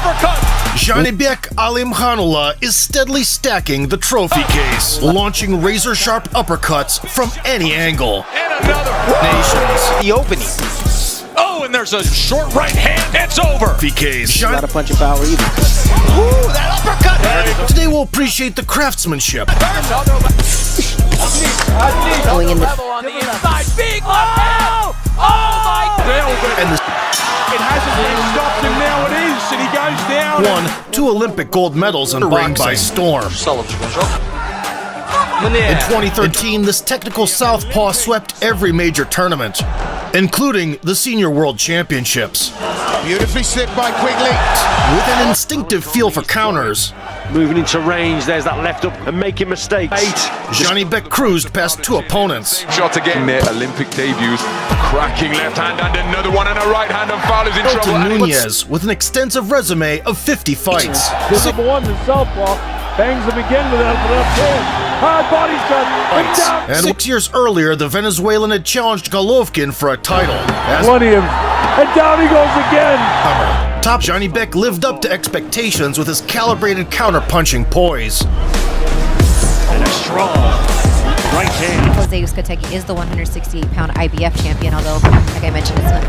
uppercut. Zhanibek Alimkhanuly is steadily stacking the trophy case, launching razor-sharp uppercuts from any angle. And another. Nations. The opening. Oh, and there's a short right hand. It's over. Case. Not a punch of power either. Ooh, that uppercut. Today we'll appreciate the craftsmanship. Going in the Level on the inside. Big left hand. Oh my God. And the It hasn't been stopped, and now it is, and he goes down. won 2 Olympic gold medals in boxing by storm. In 2013, this technical southpaw swept every major tournament, including the Senior World Championships. Beautifully slipped by Quigley. With an instinctive feel for counters, Moving into range, there's that left up and making mistakes. Zhanibek cruised past 2 opponents. Shot again, their Olympic debuts. Cracking left hand and another one and a right hand, and Fowler's in trouble. To Nunez with an extensive resume of 50 fights. Number one, the southpaw, bangs him again with that left hand. Hard body shot. And 6 years earlier, the Venezuelan had challenged Golovkin for a title. As Plenty of, and down he goes again. top, Zhanibek lived up to expectations with his calibrated counter-punching poise. And a strong right hand. Jose Uzcategui is the 168-pound IBF champion, although, like I mentioned, it's not.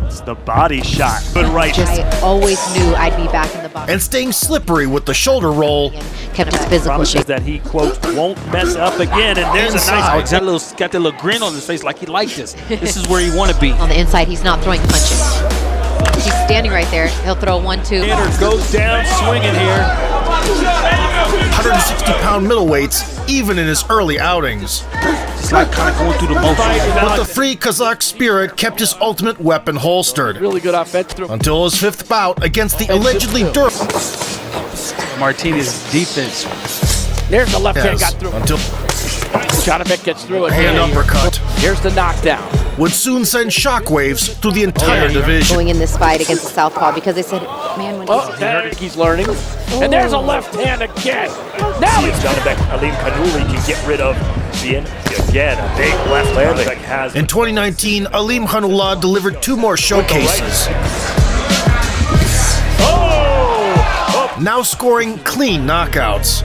It's the body shot. Good right. I always knew I'd be back in the box. And staying slippery with the shoulder roll. And kept his physical Promises shape. that he, quote, won't mess up again. And there's a Inside. nice... Got that little grin on his face like he liked this. This is where he want to be. On the inside, he's not throwing punches. He's standing right there. He'll throw 1, 2. Tanner goes down swinging here. 160-pound middleweights, even in his early outings. It's like kind of going through the motions. But the free Kazakh spirit kept his ultimate weapon holstered. Really good offense. Until his 5th bout against the allegedly durable Martinez's defense. There's the left hand got through. until Zhanibek gets through it. hand uppercut Here's the knockdown. would soon send shockwaves through the entire division. Going in this fight against the southpaw because they said, man, when Oh, there he's learning. And there's a left hand again. Now he's Zhanibek Alimkhanuly can get rid of again a big left hand that has. In 2019, Alimkhanuly delivered 2 more showcases, now scoring clean knockouts.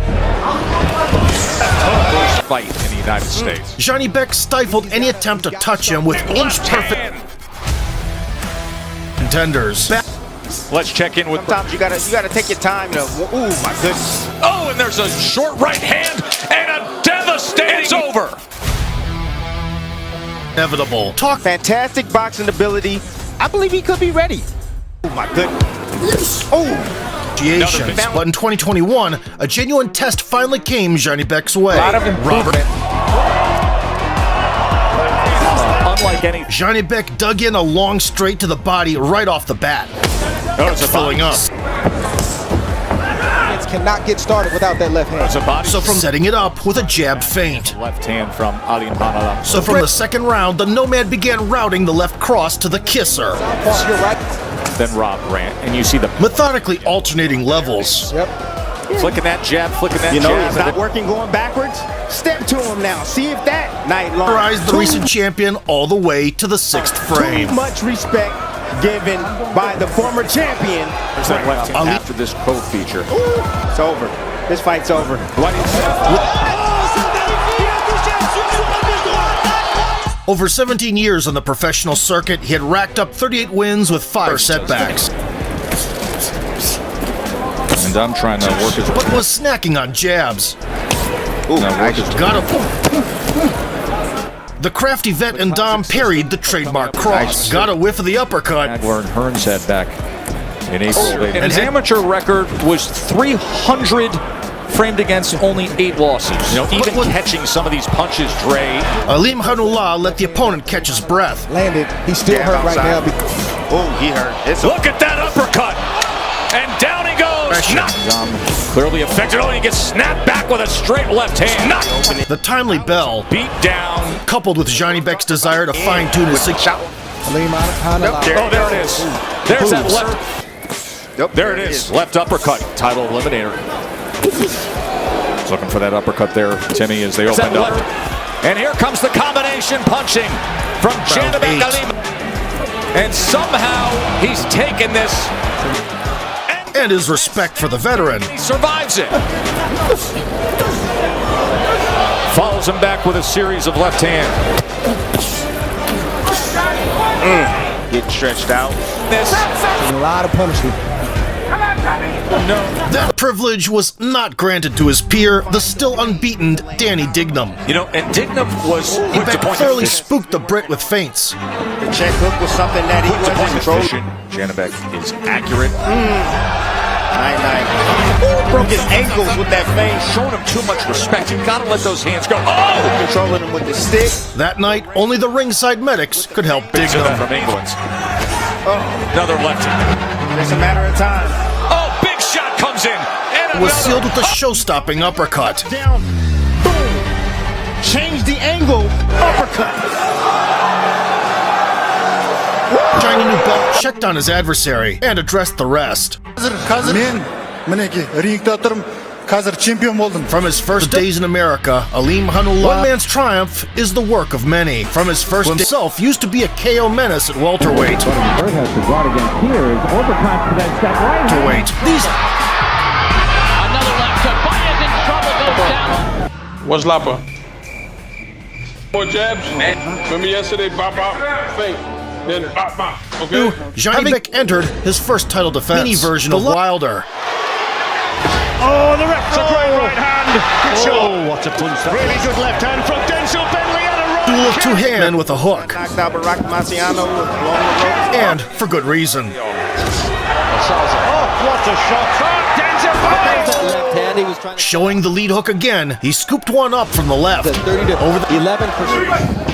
Fight in the United States. Zhanibek stifled any attempt to touch him with inch-perfect contenders. Let's check in with. Sometimes you gotta take your time. You know. Ooh, my goodness. Oh, and there's a short right hand and a devastating. It's over. Inevitable. Talk Fantastic boxing ability. I believe he could be ready. Oh my goodness. Oh. negotiations, but in 2021, a genuine test finally came Zhanibek's way. Robert. Unlike any. Zhanibek dug in a long straight to the body right off the bat. Notice filling up. Cannot get started without that left hand. So from setting it up with a jab feint. Left hand from Alimkhanuly. So from the second round, the Nomad began routing the left cross to the kisser. You're right. Then Rob ran, and you see the Methodically alternating levels. Yep. flicking that jab, flicking that You know, jab. it's not working going backwards. Step to him now. See if that night long. Rise the recent champion all the way to the 6th frame. Too much respect given by the former champion. There's that left hand after this quote feature. It's over. This fight's over. Over 17 years on the professional circuit, he had racked up 38 wins with 5 setbacks. And I'm trying to work his But was snacking on jabs. got The crafty vet and Dom parried the trademark cross. Got a whiff of the uppercut. Adler and Hearns had back in April. And his amateur record was 300 framed against only 8 losses. You know, even catching some of these punches, Dre. Alimkhanuly let the opponent catch his breath. Landed. He's still hurt right now. Oh, he hurt. Look at that uppercut! And down he goes! Clearly affected. Oh, he gets snapped back with a straight left hand. Knocked. The timely bell, Beat down. coupled with Zhanibek's desire to fine-tune his signature. Oh, there it is. There's that left. There it is. Left uppercut. Title eliminator. He's looking for that uppercut there, Timmy, as they opened up. And here comes the combination punching from Zhanibek Alimkhanuly. And somehow he's taken this. And his respect for the veteran. He survives it. Follows him back with a series of left hand. Getting stretched out. This. A lot of punishment. No. That privilege was not granted to his peer, the still unbeaten Danny Dignam. You know, and Dignam was quick to point Thoroughly spooked the Brit with feints. The check hook was something that he wasn't controlling. Zhanibek is accurate. 9-9. Broke his ankles with that feint. Showing him too much respect. You gotta let those hands go. Oh! Controlling him with the stick. That night, only the ringside medics could help Dignam. From England. Another lefty. It's a matter of time. Oh, big shot comes in. And Was sealed with a show-stopping uppercut. Down. Boom. Change the angle. Uppercut. Shiny new belt checked on his adversary and addressed the rest. From his first days in America, Alimkhanuly, one man's triumph is the work of many. From his first day himself, used to be a KO menace at welterweight. Welterweight. These Another left hook. Baez in trouble, goes down. What's Lapa? More jabs. Remember yesterday, bop, bop, fake. Then bop, bop. Okay? Zhanibek entered his first title defense. Mini version of Wilder. Oh, the referee. A great right hand. Good shot. Oh, what a punch. Really good left hand from Denzel Bentley and a right. Duel of two hand with a hook. Knocked out Barack Marciano along the rope. And for good reason. Oh, what a shot from Denzel Bentley. Left hand, he was trying to Showing the lead hook again, he scooped one up from the left. 30 to Over the 11%.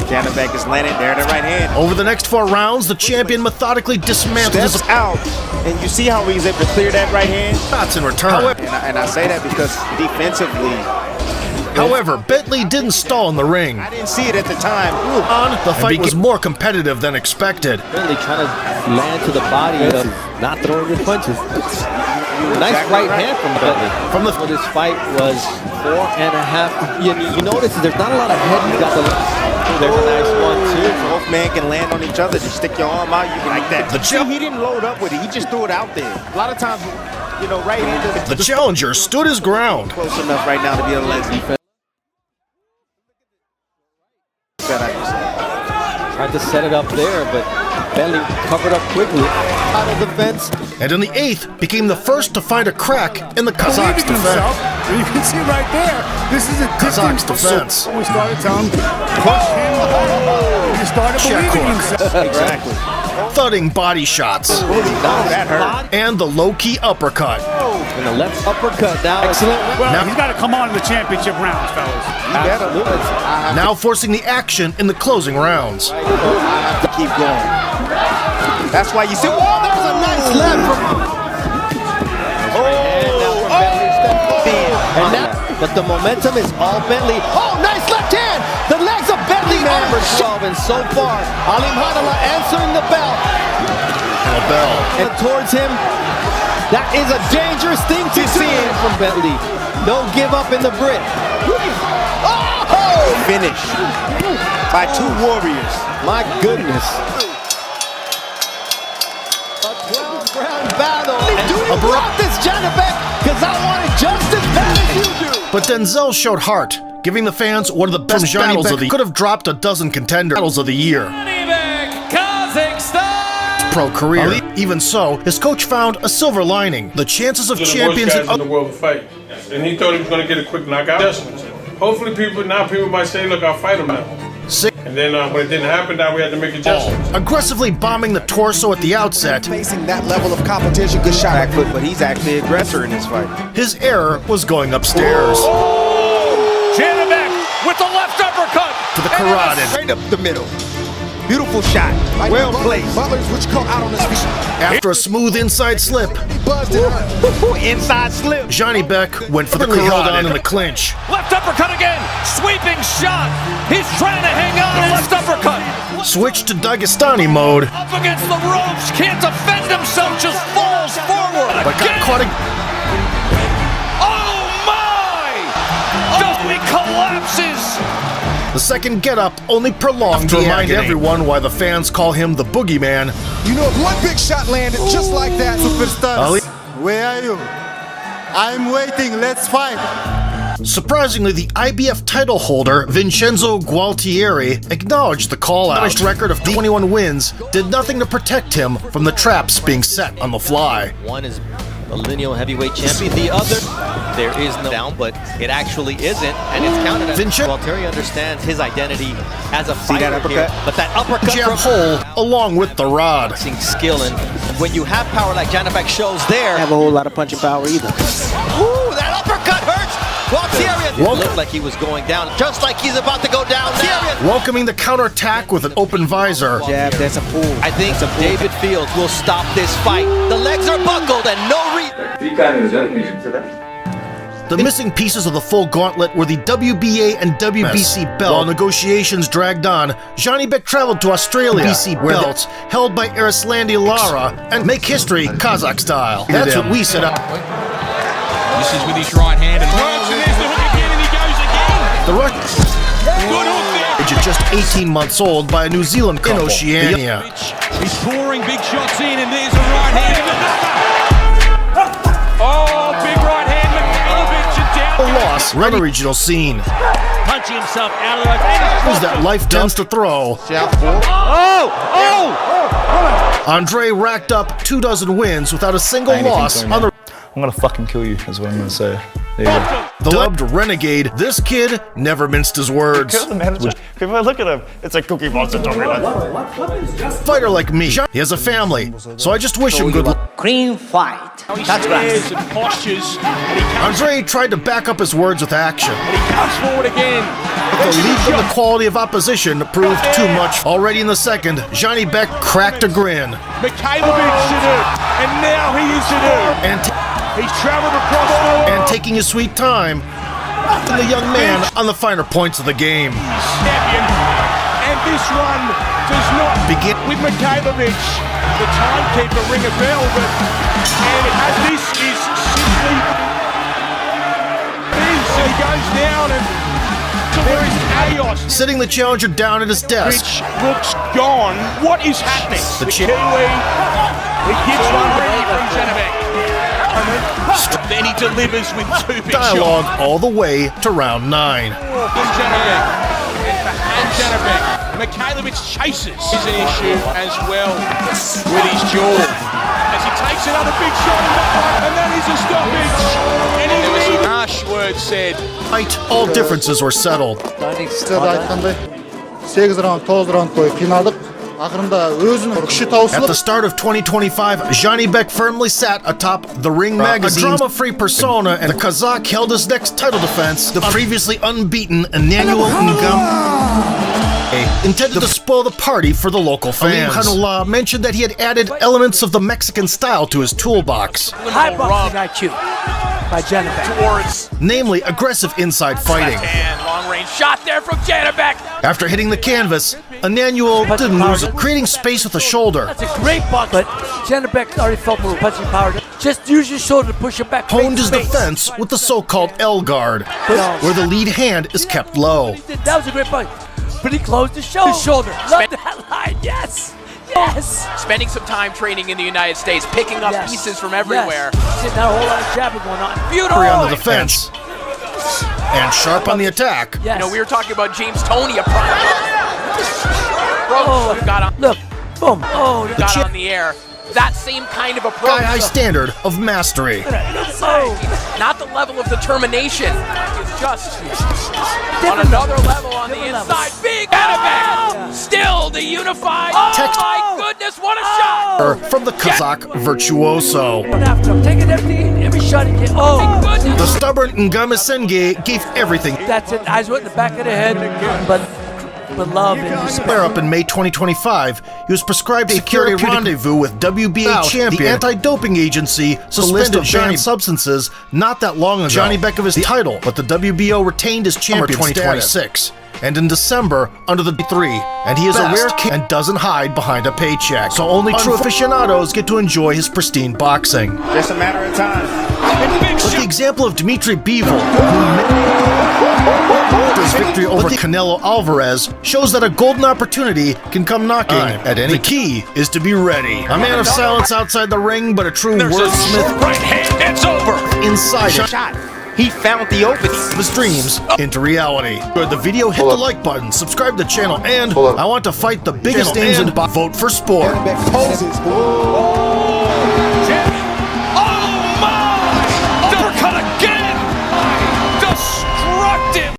Zhanibek is landing there in the right hand. Over the next 4 rounds, the champion methodically dismantled his Steps out, and you see how he's able to clear that right hand. shots in return. And I say that because defensively, However, Bentley didn't stall in the ring. I didn't see it at the time. The fight was more competitive than expected. Bentley trying to land to the body of not throwing his punches. Nice right hand from Bentley. From the This fight was 4.5. You notice there's not a lot of head. You got the. There's a nice one too. Both men can land on each other. Just stick your arm out, you can like that. He didn't load up with it. He just threw it out there. A lot of times, you know, right-handers. The challenger stood his ground. Close enough right now to be able to let defense. Tried to set it up there, but Bentley covered up quickly. Out of defense. And in the 8th, became the first to find a crack in the Kazakh's defense. You can see right there, this is a Kazakh's defense. We started telling him, push him hard. He started believing in himself. Exactly. Thudding body shots. That hurt. And the low-key uppercut. And the left uppercut now. Excellent. Well, he's got to come on in the championship rounds, fellas. Absolutely. Now forcing the action in the closing rounds. I have to keep going. That's why you see. Oh, there's a nice left from. And now, but the momentum is all Bentley. Oh, nice left hand! The legs of Bentley number 12, and so far, Alimkhanuly answering the bell. And a bell. And towards him, that is a dangerous thing to see from Bentley. No give up in the Brit. Oh! Finish by 2 warriors. My goodness. A 12-round battle. Do you want this, Zhanibek? Because I want it just as bad as you do. But Denzel showed heart, giving the fans one of the best battles of the year. Could have dropped a dozen contender battles of the year. Zhanibek, Kazakhstan. Pro career. Even so, his coach found a silver lining. The chances of champions in the world fight, and he thought he was going to get a quick knockout. Hopefully, people might say, "Look, I'll fight him now." And then when it didn't happen, now we had to make adjustments. Aggressively bombing the torso at the outset. Facing that level of competition, good shot at foot, but he's actually aggressor in this fight. His error was going upstairs. Zhanibek with the left uppercut. To the carotid. Straight up the middle. Beautiful shot. Well placed. Butler's which come out on his feet. After a smooth inside slip, Inside slip. Zhanibek went for the carotid. Held on in the clinch. Left uppercut again. Sweeping shot. He's trying to hang on. Left uppercut. Switched to Dagestani mode. Up against the ropes. Can't defend himself. Just falls forward. But got caught Oh my! Bentley collapses. The second get-up only prolonged to remind everyone why the fans call him the Boogeyman. You know, if one big shot landed just like that, superstars, where are you? I'm waiting, let's fight. Surprisingly, the IBF title holder, Vincenzo Gualtieri, acknowledged the call-out. His record of 21 wins did nothing to protect him from the traps being set on the fly. One is a lineal heavyweight champion, the other, there is no down, but it actually isn't, and it's counted as Gualtieri understands his identity as a fighter here, but that uppercut jab hole along with the rod. Skill, and when you have power like Zhanibek shows there, have a whole lot of punching power either. Ooh, that uppercut hurts! Gualtieri looked like he was going down, just like he's about to go down now. Welcoming the counterattack with an open visor. Jab, that's a pull. I think David Fields will stop this fight. The legs are buckled and no The missing pieces of the full gauntlet were the WBA and WBC belts. While negotiations dragged on, Zhanibek traveled to Australia, WBC belts held by Arislandi Lara, and make history Kazakh style. That's what we set up. This is with his right hand and works, and there's the hook again, and he goes again. The record, Good hook there. just 18 months old, by a New Zealand couple in Oceania. He's pouring big shots in, and there's a right hand and another. Oh, big right hand, Mikhailovich, and down. A loss on the regional scene. Punching himself out of the way. Was that life tends to throw. Andre racked up 24 wins without a single loss on the. I'm gonna fucking kill you, is what I'm gonna say. There you go. Dubbed Renegade, this kid never minced his words. Kill the manager. If I look at him, it's a Cookie Monster. Fighter like me, he has a family, so I just wish him good luck. Clean fight. That's right. And postures, and he comes, Andre tried to back up his words with action. and he comes forward again. But the lead from the quality of opposition proved too much. Already in the second, Zhanibek cracked a grin. Mikhailovich should have, and now he is to do. He's traveled across the world. And taking his sweet time, the young man on the finer points of the game. Champion, and this one does not Begin with Mikhailovich. The timekeeper ring a bell, but this is simply this. He goes down, and there is chaos. sitting the challenger down at his desk. Which looks gone. What is happening? The Kiwi, he gets one ready from Zhanibek. Then he delivers with two big Dialogue shots. all the way to round 9. From Zhanibek. And Zhanibek. Mikhailovich chases is an issue as well with his jaw. As he takes another big shot, and that is a stoppage. And there was some harsh words said. All differences were settled. At the start of 2025, Zhanibek firmly sat atop the Ring magazine, a drama-free persona, and the Kazakh held his next title defense, the previously unbeaten Alimkhanuly intended to spoil the party for the local fans. Alimkhanuly mentioned that he had added elements of the Mexican style to his toolbox. High boxing IQ by Zhanibek. Towards namely aggressive inside fighting. and long-range shot there from Zhanibek. After hitting the canvas, Alimkhanuly didn't lose it, creating space with the shoulder. That's a great box, but Zhanibek already felt his punching power. Just use your shoulder to push it back. Honed his defense with the so-called L guard, where the lead hand is kept low. That was a great punch. But he closed his shoulder. Love that line, yes! Yes! Spending some time training in the United States, picking up pieces from everywhere. Yes. Not a whole lot of jabbing going on. Beautiful! On the defense. And sharp on the attack. Yes. You know, we were talking about James Toney, a prime. Got on. Look, boom. Oh, got on the air. That same kind of approach. High standard of mastery. Not the level of determination. It's just on another level on the inside. Big Zhanibek. Still the unified. Oh my goodness, what a shot! From the Kazakh virtuoso. Take it every shot he gets. Oh, the stubborn Ngamisenge gave everything. That's it. Eyes went in the back of the head, but love and despair. Up in May 2025, he was prescribed a security rendezvous with WBA champion. The anti-doping agency suspended banned substances not that long ago. Zhanibek of his title, but the WBO retained his champion 2026. and in December under the 3. And he is a rare kid and doesn't hide behind a paycheck. So only true aficionados get to enjoy his pristine boxing. Just a matter of time. But the example of Dmitry Bivol, his victory over Canelo Alvarez, shows that a golden opportunity can come knocking at any. The key is to be ready. A man of silence outside the ring, but a true wordsmith. Right hand, it's over. Inside it. Shot. He found the opening. His dreams into reality. Good the video, hit the like button, subscribe to the channel, and I want to fight the biggest names and vote for sport.